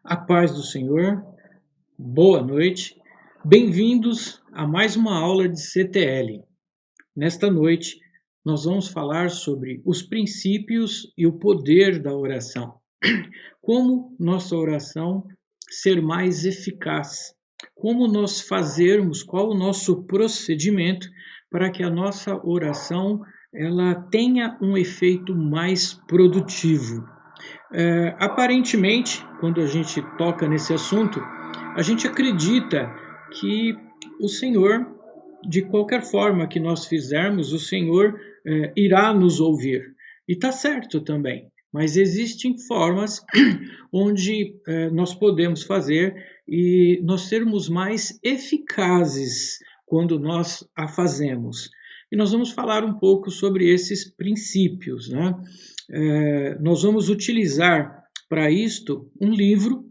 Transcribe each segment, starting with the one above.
A paz do Senhor, boa noite, bem-vindos a mais uma aula de CTL. Nesta noite, nós vamos falar sobre os princípios e o poder da oração. Como nossa oração ser mais eficaz, como nós fazermos, qual o nosso procedimento para que a nossa oração ela tenha um efeito mais produtivo. Aparentemente, quando a gente toca nesse assunto, a gente acredita que o Senhor, de qualquer forma que nós fizermos, o Senhor irá nos ouvir. E está certo também, mas existem formas onde nós podemos fazer e nós sermos mais eficazes quando nós a fazemos. E nós vamos falar um pouco sobre esses princípios, né? Nós vamos utilizar para isto um livro.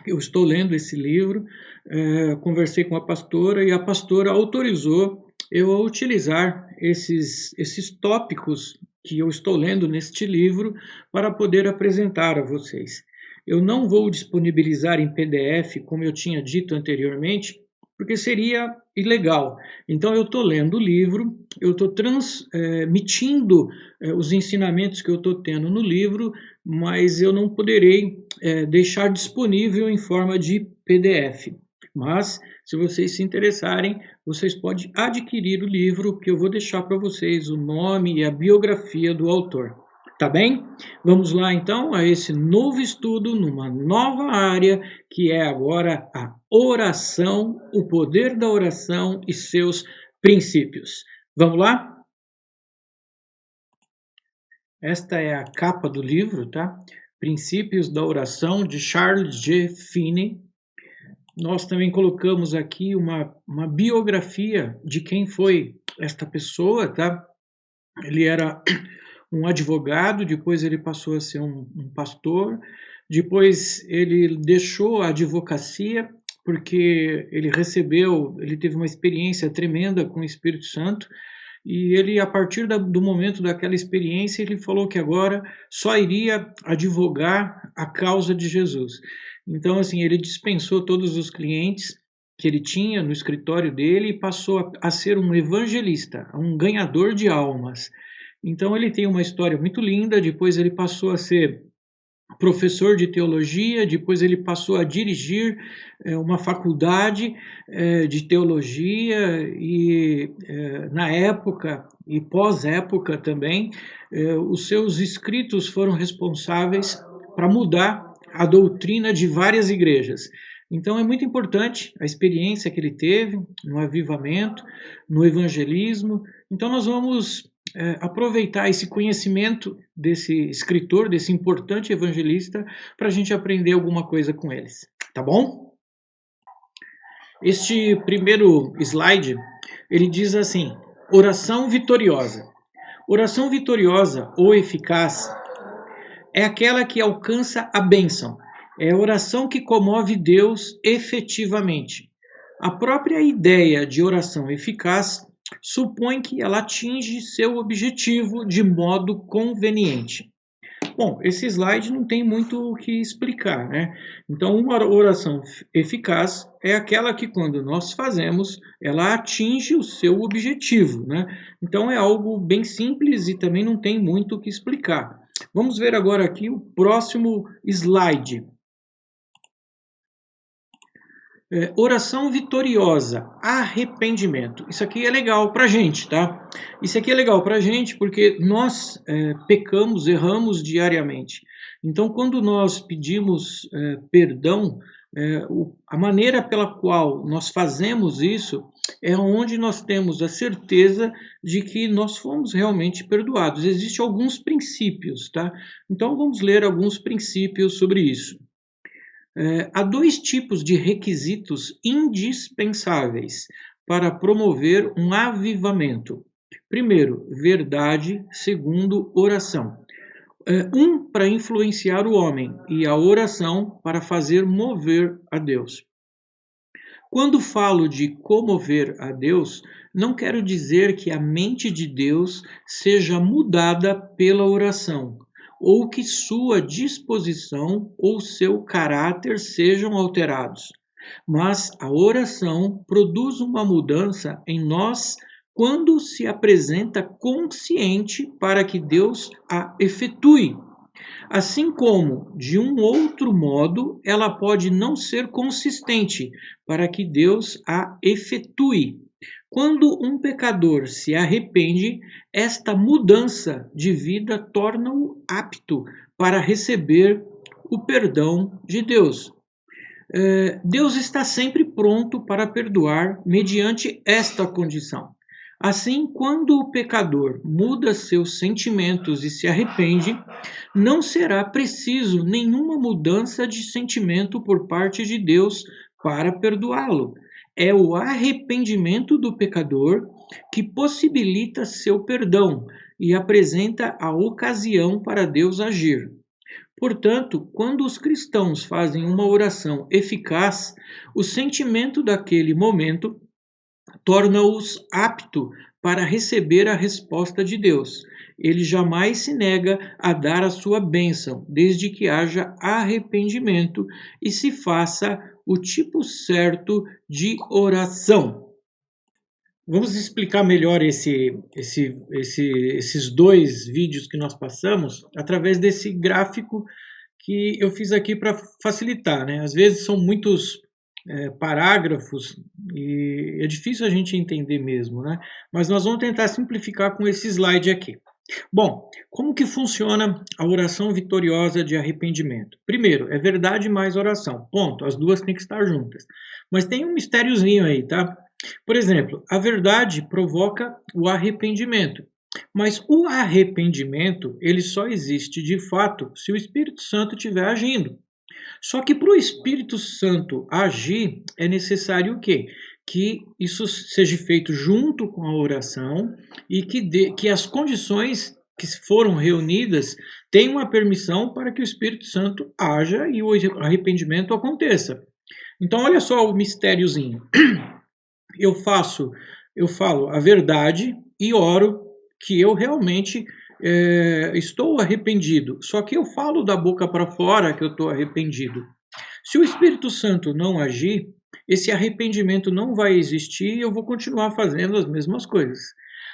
Eu estou lendo esse livro, conversei com a pastora e a pastora autorizou eu a utilizar esses tópicos que eu estou lendo neste livro para poder apresentar a vocês. Eu não vou disponibilizar em PDF, como eu tinha dito anteriormente, porque seria ilegal. Então, eu estou lendo o livro, eu estou transmitindo os ensinamentos que eu estou tendo no livro, mas eu não poderei deixar disponível em forma de PDF. Mas, se vocês se interessarem, vocês podem adquirir o livro, que eu vou deixar para vocês o nome e a biografia do autor. Tá bem? Vamos lá então a esse novo estudo numa nova área que é agora a oração, o poder da oração e seus princípios. Vamos lá? Esta é a capa do livro, tá? Princípios da Oração, de Charles G. Finney. Nós também colocamos aqui uma biografia de quem foi esta pessoa, tá? Ele era um advogado, depois ele passou a ser um pastor, depois ele deixou a advocacia porque ele teve uma experiência tremenda com o Espírito Santo, e ele, a partir do momento daquela experiência, ele falou que agora só iria advogar a causa de Jesus. Então, assim, ele dispensou todos os clientes que ele tinha no escritório dele e passou a ser um evangelista, um ganhador de almas. Então, ele tem uma história muito linda. Depois ele passou a ser professor de teologia, depois ele passou a dirigir uma faculdade de teologia e na época e pós-época também, os seus escritos foram responsáveis para mudar a doutrina de várias igrejas. Então é muito importante a experiência que ele teve no avivamento, no evangelismo. Então nós vamos aproveitar esse conhecimento desse escritor, desse importante evangelista, para a gente aprender alguma coisa com eles, tá bom? Este primeiro slide, ele diz assim: oração vitoriosa. Oração vitoriosa ou eficaz é aquela que alcança a bênção. É a oração que comove Deus efetivamente. A própria ideia de oração eficaz supõe que ela atinge seu objetivo de modo conveniente. Bom, esse slide não tem muito o que explicar, né? Então, uma oração eficaz é aquela que, quando nós fazemos, ela atinge o seu objetivo, né? Então, é algo bem simples e também não tem muito o que explicar. Vamos ver agora aqui o próximo slide. Oração vitoriosa, arrependimento. Isso aqui é legal para a gente, tá? Isso aqui é legal para a gente porque nós pecamos, erramos diariamente. Então, quando nós pedimos perdão, a maneira pela qual nós fazemos isso é onde nós temos a certeza de que nós fomos realmente perdoados. Existem alguns princípios, tá? Então, vamos ler alguns princípios sobre isso. Há dois tipos de requisitos indispensáveis para promover um avivamento. Primeiro, verdade. Segundo, oração. Um para influenciar o homem e a oração para fazer mover a Deus. Quando falo de comover a Deus, não quero dizer que a mente de Deus seja mudada pela oração, ou que sua disposição ou seu caráter sejam alterados. Mas a oração produz uma mudança em nós quando se apresenta consciente para que Deus a efetue. Assim como, de um outro modo, ela pode não ser consistente para que Deus a efetue. Quando um pecador se arrepende, esta mudança de vida torna-o apto para receber o perdão de Deus. Deus está sempre pronto para perdoar mediante esta condição. Assim, quando o pecador muda seus sentimentos e se arrepende, não será preciso nenhuma mudança de sentimento por parte de Deus para perdoá-lo. É o arrependimento do pecador que possibilita seu perdão e apresenta a ocasião para Deus agir. Portanto, quando os cristãos fazem uma oração eficaz, o sentimento daquele momento torna-os apto para receber a resposta de Deus. Ele jamais se nega a dar a sua bênção, desde que haja arrependimento e se faça o tipo certo de oração. Vamos explicar melhor esses dois vídeos que nós passamos através desse gráfico que eu fiz aqui para facilitar, né? Às vezes são muitos parágrafos e é difícil a gente entender mesmo, né? Mas nós vamos tentar simplificar com esse slide aqui. Bom, como que funciona a oração vitoriosa de arrependimento? Primeiro, é verdade mais oração. Ponto. As duas têm que estar juntas. Mas tem um mistériozinho aí, tá? Por exemplo, a verdade provoca o arrependimento. Mas o arrependimento, ele só existe de fato se o Espírito Santo estiver agindo. Só que para o Espírito Santo agir, é necessário o quê? Que isso seja feito junto com a oração e que as condições que foram reunidas tenham a permissão para que o Espírito Santo haja e o arrependimento aconteça. Então, olha só o mistériozinho. Eu falo a verdade e oro que eu realmente estou arrependido. Só que eu falo da boca para fora que eu estou arrependido. Se o Espírito Santo não agir, esse arrependimento não vai existir e eu vou continuar fazendo as mesmas coisas.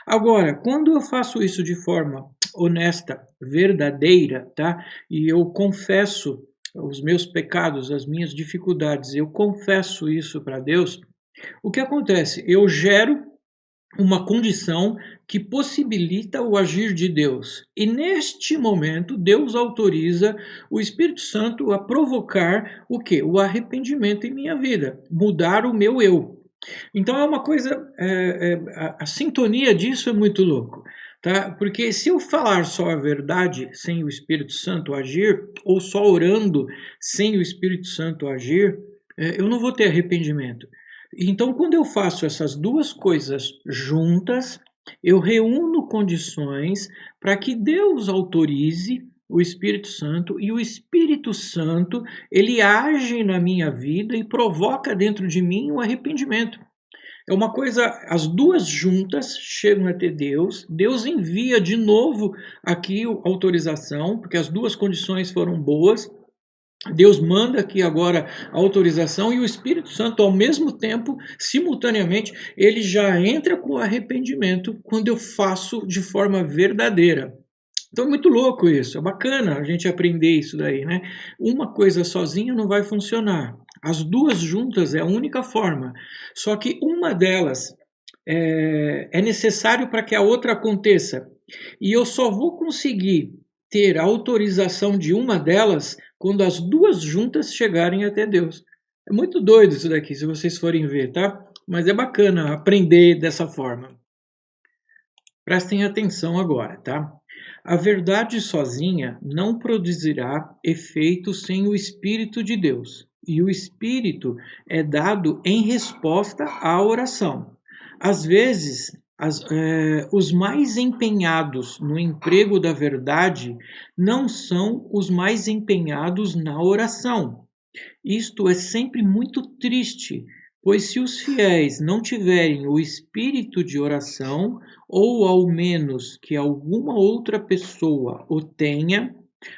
Agora, quando eu faço isso de forma honesta, verdadeira, tá? E eu confesso os meus pecados, as minhas dificuldades, eu confesso isso para Deus, o que acontece? Eu gero uma condição que possibilita o agir de Deus. E neste momento, Deus autoriza o Espírito Santo a provocar o quê? O arrependimento em minha vida, mudar o meu eu. Então é uma coisa, a sintonia disso é muito louco, tá? Porque se eu falar só a verdade sem o Espírito Santo agir, ou só orando sem o Espírito Santo agir, eu não vou ter arrependimento. Então, quando eu faço essas duas coisas juntas, eu reúno condições para que Deus autorize o Espírito Santo e o Espírito Santo, ele age na minha vida e provoca dentro de mim o arrependimento. É uma coisa, as duas juntas chegam até Deus, Deus envia de novo aqui a autorização, porque as duas condições foram boas, Deus manda aqui agora a autorização e o Espírito Santo, ao mesmo tempo, simultaneamente, ele já entra com arrependimento quando eu faço de forma verdadeira. Então é muito louco isso, é bacana a gente aprender isso daí, né? Uma coisa sozinha não vai funcionar. As duas juntas é a única forma. Só que uma delas é necessário para que a outra aconteça. E eu só vou conseguir ter a autorização de uma delas quando as duas juntas chegarem até Deus. É muito doido isso daqui, se vocês forem ver, tá? Mas é bacana aprender dessa forma. Prestem atenção agora, tá? A verdade sozinha não produzirá efeito sem o Espírito de Deus. E o Espírito é dado em resposta à oração. Às vezes, os mais empenhados no emprego da verdade não são os mais empenhados na oração. Isto é sempre muito triste, pois se os fiéis não tiverem o espírito de oração, ou ao menos que alguma outra pessoa o tenha,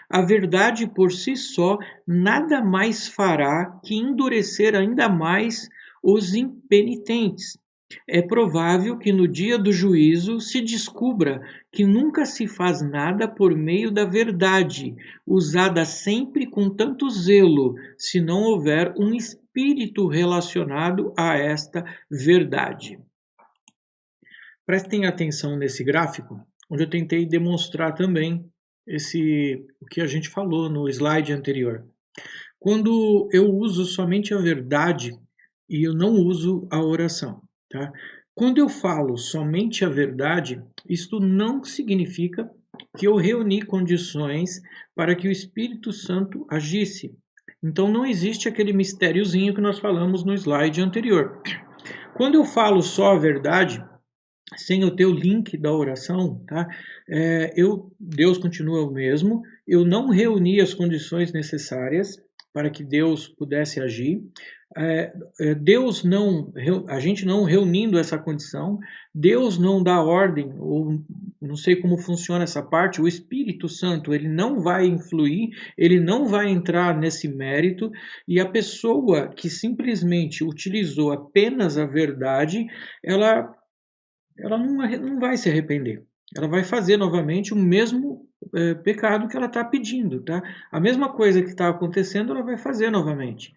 A verdade por si só nada mais fará que endurecer ainda mais os impenitentes. É provável que no dia do juízo se descubra que nunca se faz nada por meio da verdade, usada sempre com tanto zelo, se não houver um espírito relacionado a esta verdade. Prestem atenção nesse gráfico, onde eu tentei demonstrar também o que a gente falou no slide anterior. Quando eu uso somente a verdade e eu não uso a oração, tá? Quando eu falo somente a verdade, isto não significa que eu reuni condições para que o Espírito Santo agisse. Então não existe aquele mistériozinho que nós falamos no slide anterior. Quando eu falo só a verdade, sem eu ter o link da oração, tá? Deus continua o mesmo, eu não reuni as condições necessárias para que Deus pudesse agir. Deus não, a gente não reunindo essa condição, Deus não dá ordem, ou não sei como funciona essa parte, o Espírito Santo, ele não vai influir, ele não vai entrar nesse mérito, e a pessoa que simplesmente utilizou apenas a verdade, ela não vai se arrepender. Ela vai fazer novamente o mesmo pecado que ela está pedindo, tá? A mesma coisa que está acontecendo, ela vai fazer novamente.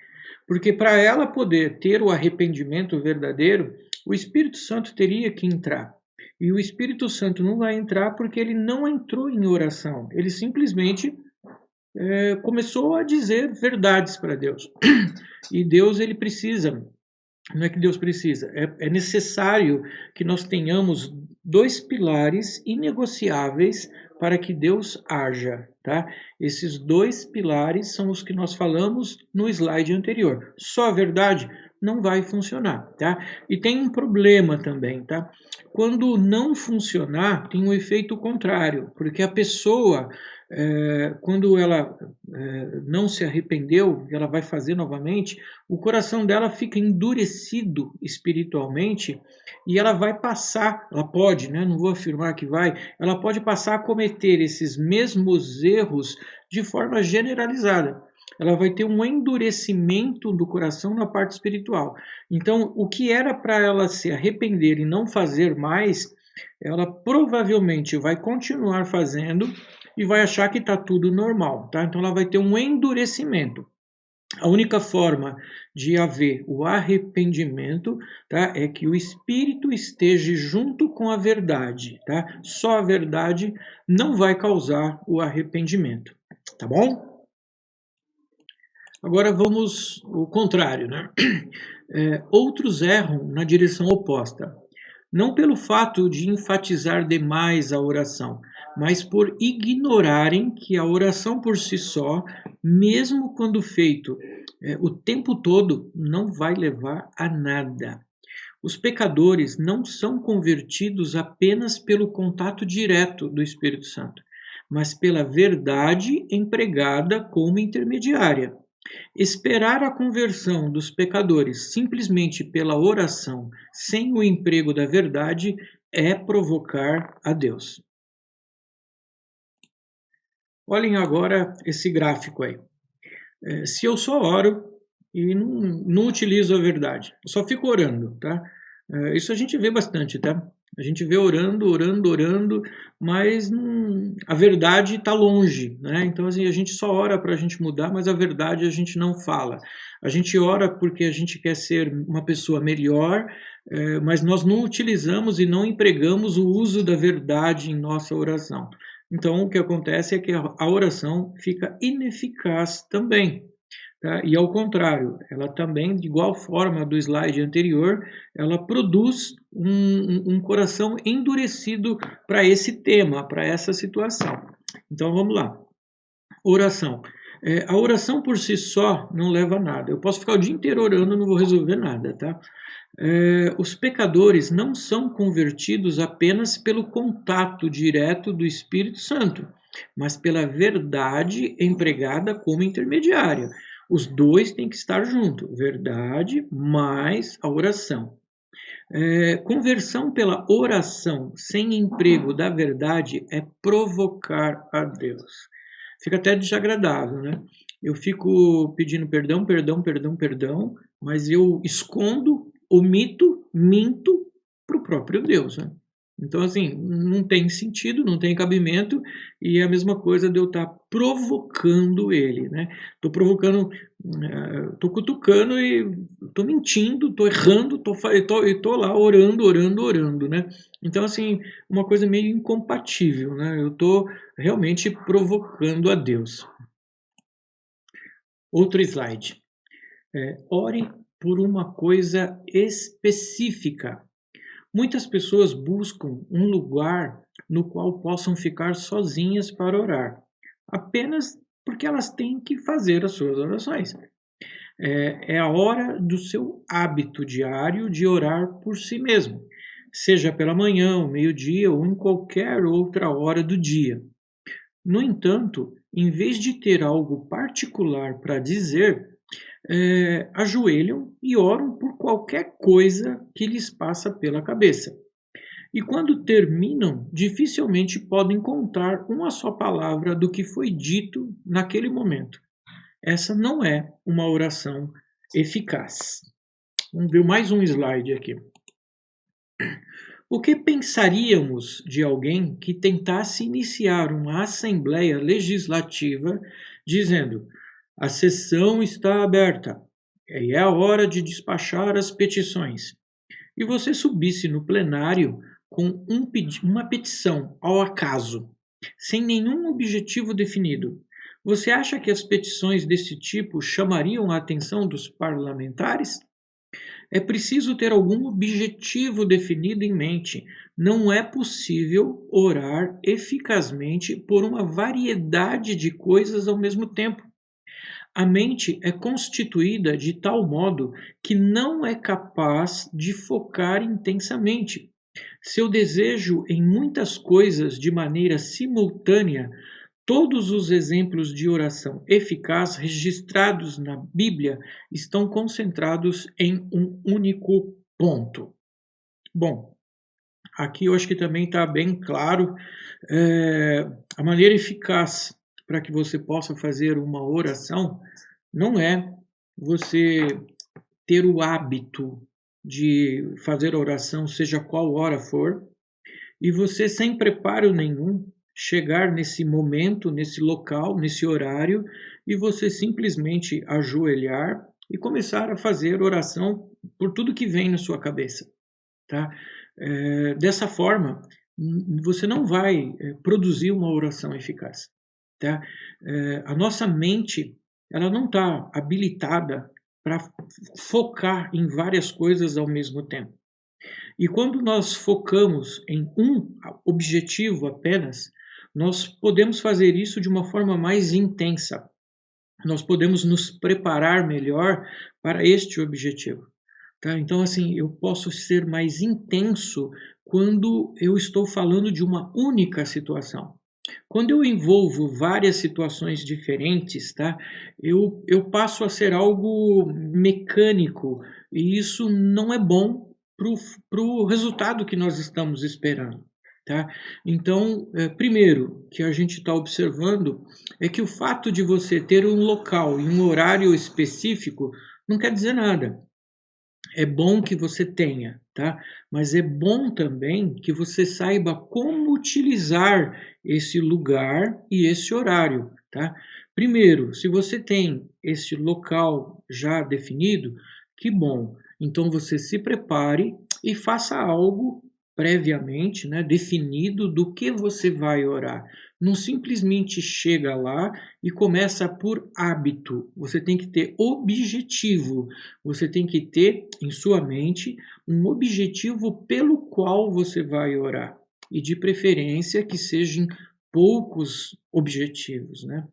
Porque para ela poder ter o arrependimento verdadeiro, o Espírito Santo teria que entrar. E o Espírito Santo não vai entrar porque ele não entrou em oração. Ele simplesmente começou a dizer verdades para Deus. E Deus, ele precisa, não é que Deus precisa, é necessário que nós tenhamos dois pilares inegociáveis para que Deus haja, tá? Esses dois pilares são os que nós falamos no slide anterior. Só a verdade não vai funcionar, tá? E tem um problema também, tá? Quando não funcionar, tem um efeito contrário, porque a pessoa, quando ela não se arrependeu, ela vai fazer novamente, o coração dela fica endurecido espiritualmente e ela vai passar, ela pode, né, não vou afirmar que vai, ela pode passar a cometer esses mesmos erros de forma generalizada. Ela vai ter um endurecimento do coração na parte espiritual. Então, o que era para ela se arrepender e não fazer mais, ela provavelmente vai continuar fazendo e vai achar que está tudo normal, tá? Então ela vai ter um endurecimento. A única forma de haver o arrependimento, tá, é que o Espírito esteja junto com a verdade, tá? Só a verdade não vai causar o arrependimento, tá bom? Agora vamos o contrário, né? Outros erram na direção oposta, não pelo fato de enfatizar demais a oração, mas por ignorarem que a oração por si só, mesmo quando feito o tempo todo, não vai levar a nada. Os pecadores não são convertidos apenas pelo contato direto do Espírito Santo, mas pela verdade empregada como intermediária. Esperar a conversão dos pecadores simplesmente pela oração, sem o emprego da verdade, é provocar a Deus. Olhem agora esse gráfico aí. Se eu só oro e não utilizo a verdade, eu só fico orando, tá? Isso a gente vê bastante, tá? A gente vê orando, orando, orando, mas a verdade está longe, né? Então, assim, a gente só ora para a gente mudar, mas a verdade a gente não fala. A gente ora porque a gente quer ser uma pessoa melhor, mas nós não utilizamos e não empregamos o uso da verdade em nossa oração. Então, o que acontece é que a oração fica ineficaz também. Tá? E ao contrário, ela também, de igual forma do slide anterior, ela produz um coração endurecido para esse tema, para essa situação. Então vamos lá. Oração. A oração por si só não leva a nada. Eu posso ficar o dia inteiro orando, não vou resolver nada, tá? Os pecadores não são convertidos apenas pelo contato direto do Espírito Santo, mas pela verdade empregada como intermediária. Os dois têm que estar juntos, verdade mais a oração. Conversão pela oração sem emprego da verdade é provocar a Deus. fica até desagradável, né? Eu fico pedindo perdão, perdão, perdão, perdão, mas eu escondo, omito, minto para o próprio Deus, né? Então, assim, não tem sentido, não tem cabimento, e é a mesma coisa de eu estar provocando ele, né? Estou provocando, estou cutucando e estou mentindo, estou errando, estou lá orando, orando, orando, né? Então, assim, uma coisa meio incompatível, né? Eu estou realmente provocando a Deus. Outro slide. Ore por uma coisa específica. Muitas pessoas buscam um lugar no qual possam ficar sozinhas para orar, apenas porque elas têm que fazer as suas orações. É a hora do seu hábito diário de orar por si mesmo, seja pela manhã, ao meio-dia ou em qualquer outra hora do dia. No entanto, em vez de ter algo particular para dizer, ajoelham e oram por qualquer coisa que lhes passa pela cabeça. E quando terminam, dificilmente podem contar uma só palavra do que foi dito naquele momento. Essa não é uma oração eficaz. Vamos ver mais um slide aqui. O que pensaríamos de alguém que tentasse iniciar uma assembleia legislativa dizendo: a sessão está aberta e é a hora de despachar as petições, e você subisse no plenário com uma petição ao acaso, sem nenhum objetivo definido? Você acha que as petições desse tipo chamariam a atenção dos parlamentares? É preciso ter algum objetivo definido em mente. Não é possível orar eficazmente por uma variedade de coisas ao mesmo tempo. A mente é constituída de tal modo que não é capaz de focar intensamente. Seu desejo em muitas coisas de maneira simultânea. Todos os exemplos de oração eficaz registrados na Bíblia estão concentrados em um único ponto. Bom, aqui eu acho que também está bem claro a maneira eficaz para que você possa fazer uma oração não é você ter o hábito de fazer a oração, seja qual hora for, e você, sem preparo nenhum, chegar nesse momento, nesse local, nesse horário, e você simplesmente ajoelhar e começar a fazer oração por tudo que vem na sua cabeça, tá? Dessa forma, você não vai produzir uma oração eficaz, tá? A nossa mente, ela não está habilitada para focar em várias coisas ao mesmo tempo. E quando nós focamos em um objetivo apenas, nós podemos fazer isso de uma forma mais intensa. Nós podemos nos preparar melhor para este objetivo. Tá? Então, assim, eu posso ser mais intenso quando eu estou falando de uma única situação. Quando eu envolvo várias situações diferentes, tá? Eu passo a ser algo mecânico e isso não é bom para o resultado que nós estamos esperando. Tá? Então, primeiro que a gente está observando é que o fato de você ter um local e um horário específico não quer dizer nada. É bom que você tenha, tá? Mas é bom também que você saiba como utilizar esse lugar e esse horário, tá? Primeiro, se você tem esse local já definido, que bom. Então você se prepare e faça algo previamente, né, definido do que você vai orar. Não simplesmente chega lá e começa por hábito. Você tem que ter objetivo. Você tem que ter em sua mente um objetivo pelo qual você vai orar. E de preferência que sejam poucos objetivos, né?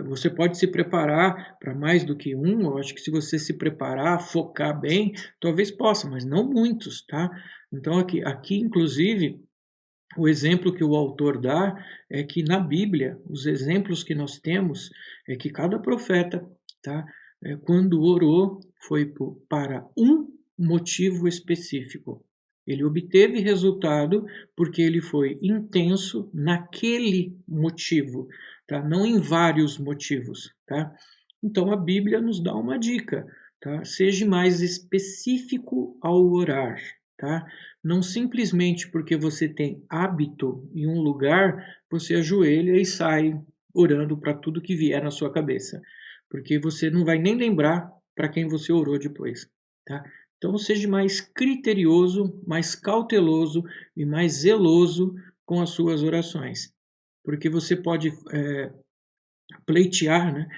Você pode se preparar para mais do que um. Eu acho que se você se preparar, focar bem, talvez possa, mas não muitos, tá? Então aqui inclusive, o exemplo que o autor dá é que na Bíblia, os exemplos que nós temos é que cada profeta, tá, quando orou, foi para um motivo específico. Ele obteve resultado porque ele foi intenso naquele motivo. tá? Não em vários motivos, tá? Então a Bíblia nos dá uma dica, tá? Seja mais específico ao orar, tá? Não simplesmente porque você tem hábito em um lugar, você ajoelha e sai orando para tudo que vier na sua cabeça, porque você não vai nem lembrar para quem você orou depois, tá? Então seja mais criterioso, mais cauteloso e mais zeloso com as suas orações, porque você pode pleitear, né,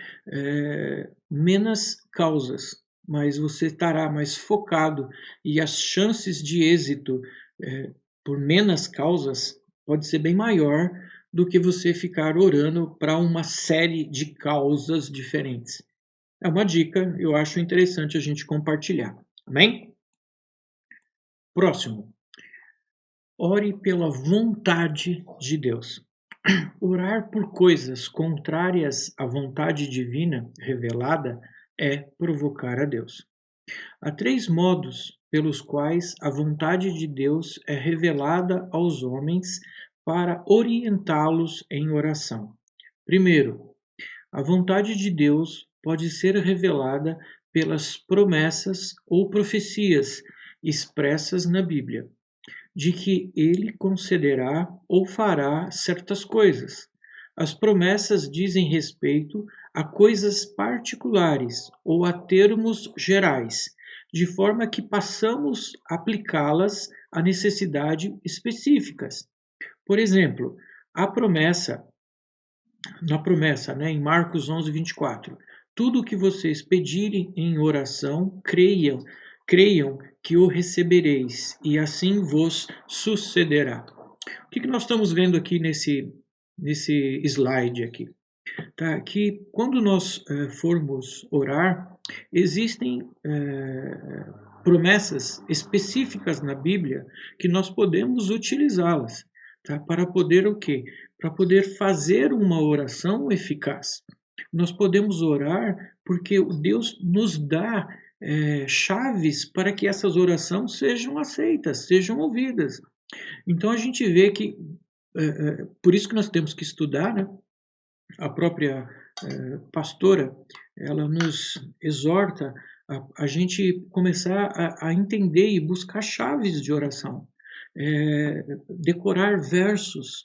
menos causas, mas você estará mais focado e as chances de êxito por menos causas pode ser bem maior do que você ficar orando para uma série de causas diferentes. É uma dica, eu acho interessante a gente compartilhar. Amém? Próximo. Ore pela vontade de Deus. Orar por coisas contrárias à vontade divina revelada é provocar a Deus. Há três modos pelos quais a vontade de Deus é revelada aos homens para orientá-los em oração. Primeiro, a vontade de Deus pode ser revelada pelas promessas ou profecias expressas na Bíblia de que ele concederá ou fará certas coisas. As promessas dizem respeito a coisas particulares ou a termos gerais, de forma que passamos a aplicá-las a necessidades específicas. Por exemplo, a promessa, na promessa, né, em Marcos 11:24, tudo o que vocês pedirem em oração, creiam que o recebereis, e assim vos sucederá. O que nós estamos vendo aqui nesse slide aqui? Tá? Que quando nós formos orar, existem promessas específicas na Bíblia que nós podemos utilizá-las, tá? Para poder o quê? Para poder fazer uma oração eficaz. Nós podemos orar porque Deus nos dá chaves para que essas orações sejam aceitas, sejam ouvidas. Então a gente vê que, por isso que nós temos que estudar, né? A própria pastora, ela nos exorta a gente começar a entender e buscar chaves de oração, decorar versos,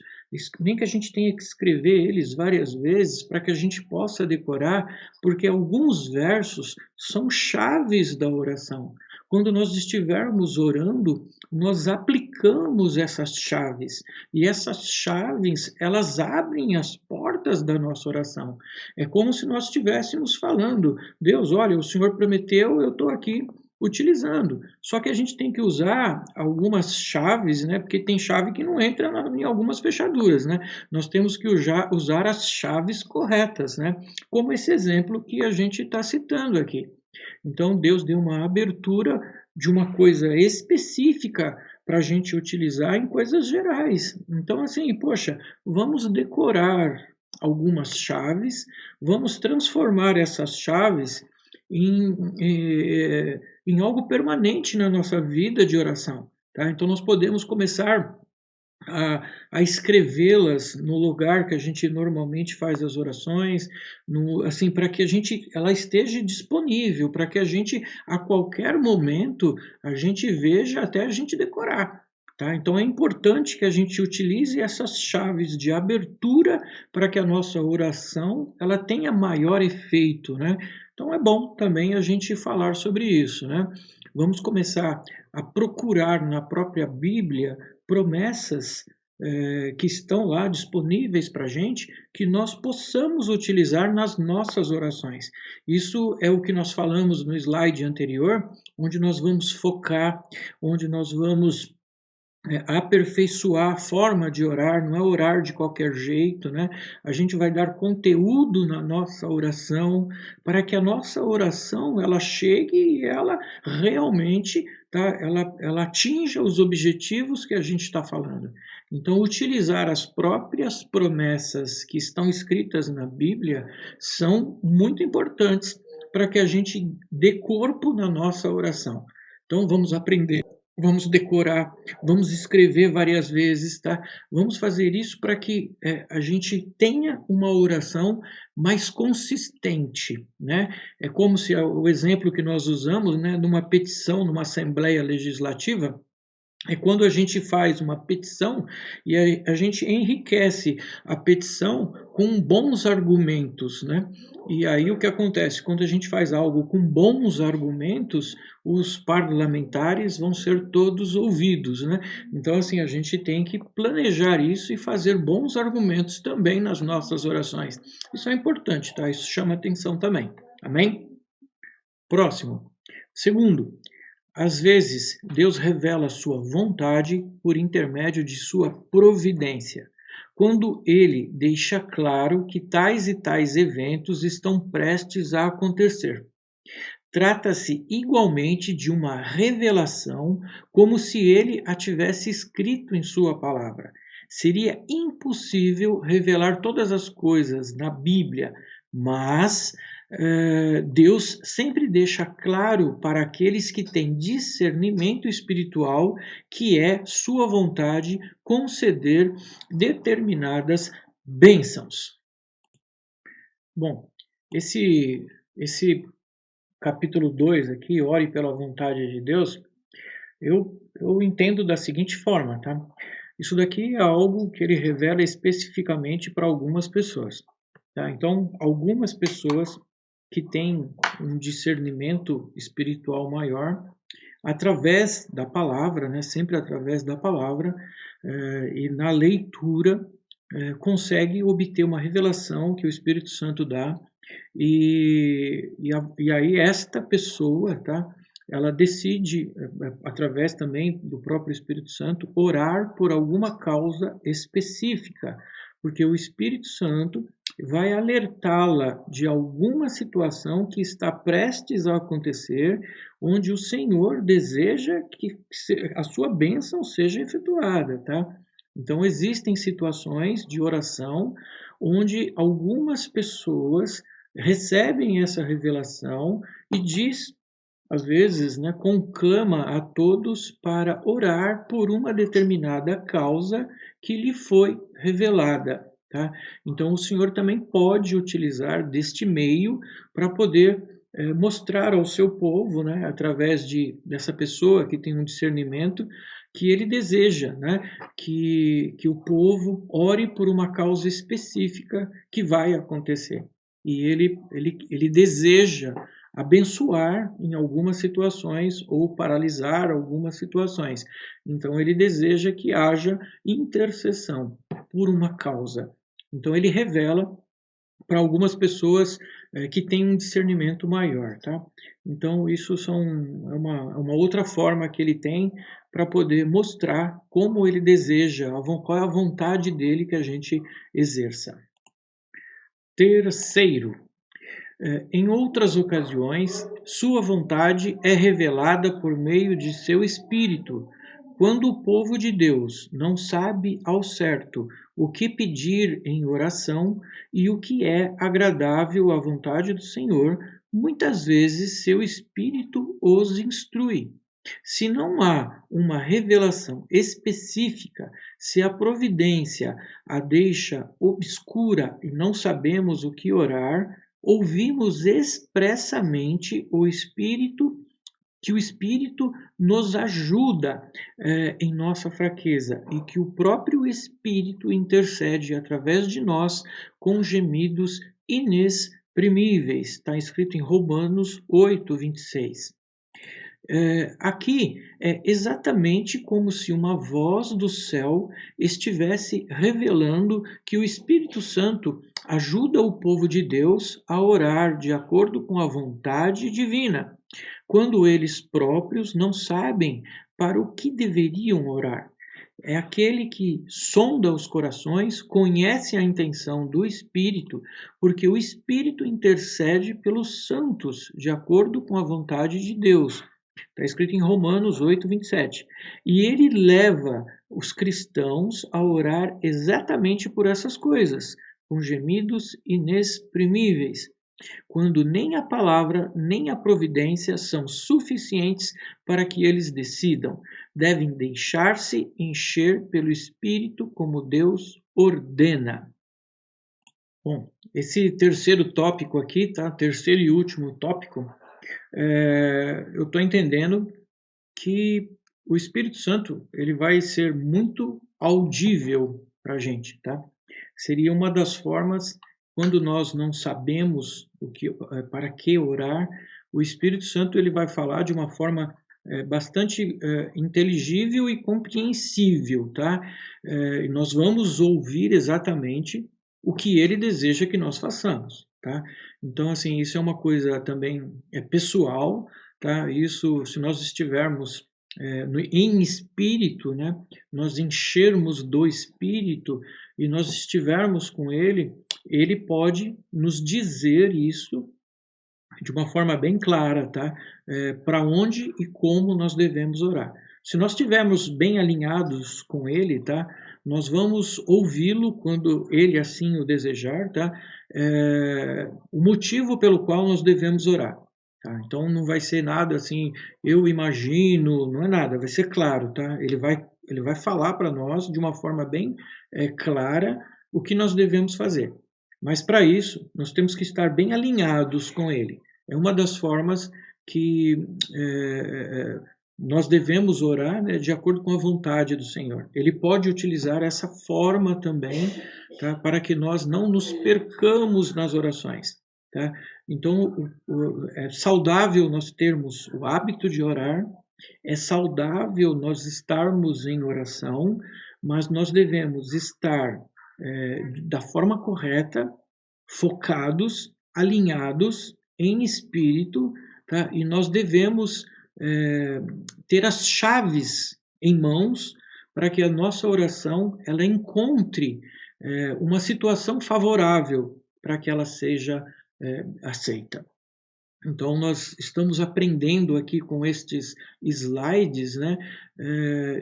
nem que a gente tenha que escrever eles várias vezes para que a gente possa decorar, porque alguns versos são chaves da oração. Quando nós estivermos orando, nós aplicamos essas chaves, e essas chaves, elas abrem as portas da nossa oração. É como se nós estivéssemos falando: Deus, olha, o Senhor prometeu, eu estou aqui utilizando. Só que a gente tem que usar algumas chaves, né? Porque tem chave que não entra em algumas fechaduras, né? Nós temos que usar as chaves corretas, né? Como esse exemplo que a gente está citando aqui. Então, Deus deu uma abertura de uma coisa específica para a gente utilizar em coisas gerais. Então, assim, poxa, vamos decorar algumas chaves, vamos transformar essas chaves em, em algo permanente na nossa vida de oração. Tá? Então, nós podemos começar a escrevê-las no lugar que a gente normalmente faz as orações, assim, para que ela esteja disponível, para que a gente, a qualquer momento, a gente veja até a gente decorar. Tá? Então é importante que a gente utilize essas chaves de abertura para que a nossa oração ela tenha maior efeito, né? Então é bom também a gente falar sobre isso, né? Vamos começar a procurar na própria Bíblia promessas que estão lá disponíveis para a gente, que nós possamos utilizar nas nossas orações. Isso é o que nós falamos no slide anterior, onde nós vamos focar, onde nós vamos aperfeiçoar a forma de orar, não é orar de qualquer jeito, né? A gente vai dar conteúdo na nossa oração para que a nossa oração ela chegue e ela realmente, tá? Ela atinja os objetivos que a gente está falando. Então, utilizar as próprias promessas que estão escritas na Bíblia são muito importantes para que a gente dê corpo na nossa oração. Então, vamos aprender vamos decorar, vamos escrever várias vezes, tá? Vamos fazer isso para que a gente tenha uma oração mais consistente, né? É como se o exemplo que nós usamos, né, numa petição, numa Assembleia Legislativa, é quando a gente faz uma petição e a gente enriquece a petição com bons argumentos, né? E aí o que acontece? Quando a gente faz algo com bons argumentos, os parlamentares vão ser todos ouvidos, né? Então, assim, a gente tem que planejar isso e fazer bons argumentos também nas nossas orações. Isso é importante, tá? Isso chama atenção também. Amém? Próximo. Segundo, às vezes, Deus revela sua vontade por intermédio de sua providência, quando ele deixa claro que tais e tais eventos estão prestes a acontecer. Trata-se igualmente de uma revelação, como se ele a tivesse escrito em sua palavra. Seria impossível revelar todas as coisas na Bíblia, mas Deus sempre deixa claro para aqueles que têm discernimento espiritual que é sua vontade conceder determinadas bênçãos. Bom, esse capítulo 2 aqui, ore pela vontade de Deus, eu entendo da seguinte forma, tá? Isso daqui é algo que ele revela especificamente para algumas pessoas, tá? Então, algumas pessoas que têm um discernimento espiritual maior, através da palavra, né? Sempre através da palavra, e na leitura, consegue obter uma revelação que o Espírito Santo dá e aí esta pessoa, tá? Ela decide, através também do próprio Espírito Santo, orar por alguma causa específica, porque o Espírito Santo vai alertá-la de alguma situação que está prestes a acontecer, onde o Senhor deseja que a sua bênção seja efetuada, tá? Então existem situações de oração onde algumas pessoas recebem essa revelação e diz, às vezes, né, conclama a todos para orar por uma determinada causa que lhe foi revelada. Tá? Então, o Senhor também pode utilizar deste meio para poder mostrar ao seu povo, né, através dessa pessoa que tem um discernimento, que ele deseja, né, que o povo ore por uma causa específica que vai acontecer. E ele deseja abençoar em algumas situações ou paralisar algumas situações. Então, ele deseja que haja intercessão por uma causa. Então, ele revela para algumas pessoas que têm um discernimento maior, tá? Então, isso é uma outra forma que ele tem para poder mostrar como ele deseja, qual é a vontade dele que a gente exerça. Terceiro, em outras ocasiões, sua vontade é revelada por meio de seu Espírito, quando o povo de Deus não sabe ao certo o que pedir em oração e o que é agradável à vontade do Senhor, muitas vezes seu Espírito os instrui. Se não há uma revelação específica, se a providência a deixa obscura e não sabemos o que orar, ouvimos expressamente que o Espírito nos ajuda em nossa fraqueza e que o próprio Espírito intercede através de nós com gemidos inexprimíveis. Está escrito em Romanos 8, 26. Aqui é exatamente como se uma voz do céu estivesse revelando que o Espírito Santo ajuda o povo de Deus a orar de acordo com a vontade divina, quando eles próprios não sabem para o que deveriam orar. É aquele que sonda os corações, conhece a intenção do Espírito, porque o Espírito intercede pelos santos, de acordo com a vontade de Deus. Está escrito em Romanos 8, 27. E ele leva os cristãos a orar exatamente por essas coisas, com gemidos inexprimíveis, quando nem a palavra nem a providência são suficientes para que eles decidam. devem deixar-se encher pelo Espírito como Deus ordena. Bom, esse terceiro tópico aqui, tá? Terceiro e último tópico, eu estou entendendo que o Espírito Santo ele vai ser muito audível para a gente, tá? Seria uma das formas quando nós não sabemos o que, para que orar, o Espírito Santo ele vai falar de uma forma bastante inteligível e compreensível, tá? E nós vamos ouvir exatamente o que ele deseja que nós façamos, tá? Então, assim, isso é uma coisa também pessoal, tá? Isso, se nós estivermos em espírito, né? Nós enchermos do espírito e nós estivermos com ele, ele pode nos dizer isso de uma forma bem clara, tá? Para onde e como nós devemos orar. Se nós estivermos bem alinhados com ele, tá? Nós vamos ouvi-lo quando ele assim o desejar, tá? O motivo pelo qual nós devemos orar. Tá? Então não vai ser nada assim, eu imagino, não é nada, vai ser claro, tá? Ele vai falar para nós de uma forma bem clara o que nós devemos fazer. Mas para isso, nós temos que estar bem alinhados com ele. É uma das formas que nós devemos orar, né, de acordo com a vontade do Senhor. Ele pode utilizar essa forma também, tá, para que nós não nos percamos nas orações. Tá? Então, é saudável nós termos o hábito de orar, é saudável nós estarmos em oração, mas nós devemos estar da forma correta, focados, alinhados em espírito, tá? E nós devemos ter as chaves em mãos para que a nossa oração ela encontre uma situação favorável para que ela seja aceita. Então, nós estamos aprendendo aqui com estes slides, né,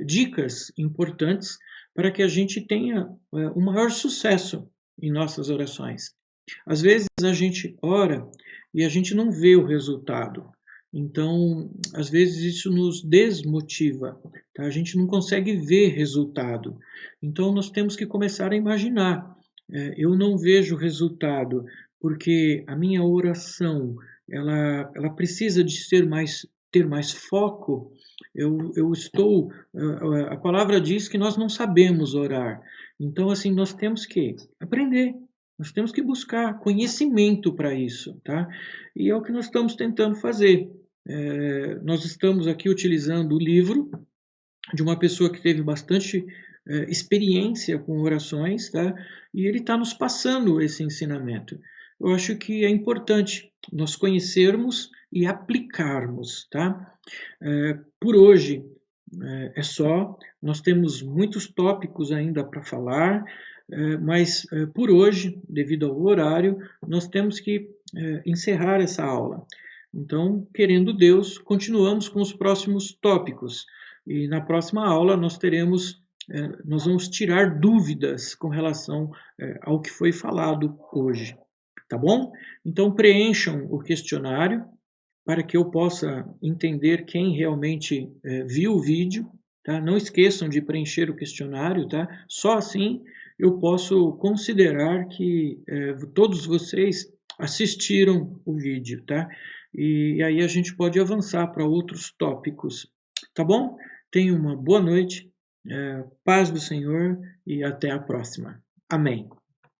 dicas importantes para que a gente tenha um maior sucesso em nossas orações. Às vezes a gente ora e a gente não vê o resultado. Então, às vezes isso nos desmotiva, tá? A gente não consegue ver resultado. Então, nós temos que começar a imaginar. Eu não vejo resultado porque a minha oração ela precisa de ter mais foco. Eu estou, a palavra diz que nós não sabemos orar. Então, assim, nós temos que aprender. Nós temos que buscar conhecimento para isso, tá? E é o que nós estamos tentando fazer. Nós estamos aqui utilizando o livro de uma pessoa que teve bastante experiência com orações, tá? E ele está nos passando esse ensinamento. Eu acho que é importante nós conhecermos e aplicarmos, tá? Por hoje é só. Nós temos muitos tópicos ainda para falar, mas por hoje, devido ao horário, nós temos que encerrar essa aula. Então, querendo Deus, continuamos com os próximos tópicos. E na próxima aula nós vamos tirar dúvidas com relação ao que foi falado hoje. Tá bom? Então preencham o questionário para que eu possa entender quem realmente viu o vídeo, tá? Não esqueçam de preencher o questionário, tá? Só assim eu posso considerar que todos vocês assistiram o vídeo, tá? E aí a gente pode avançar para outros tópicos, tá bom? Tenha uma boa noite, paz do Senhor e até a próxima. Amém.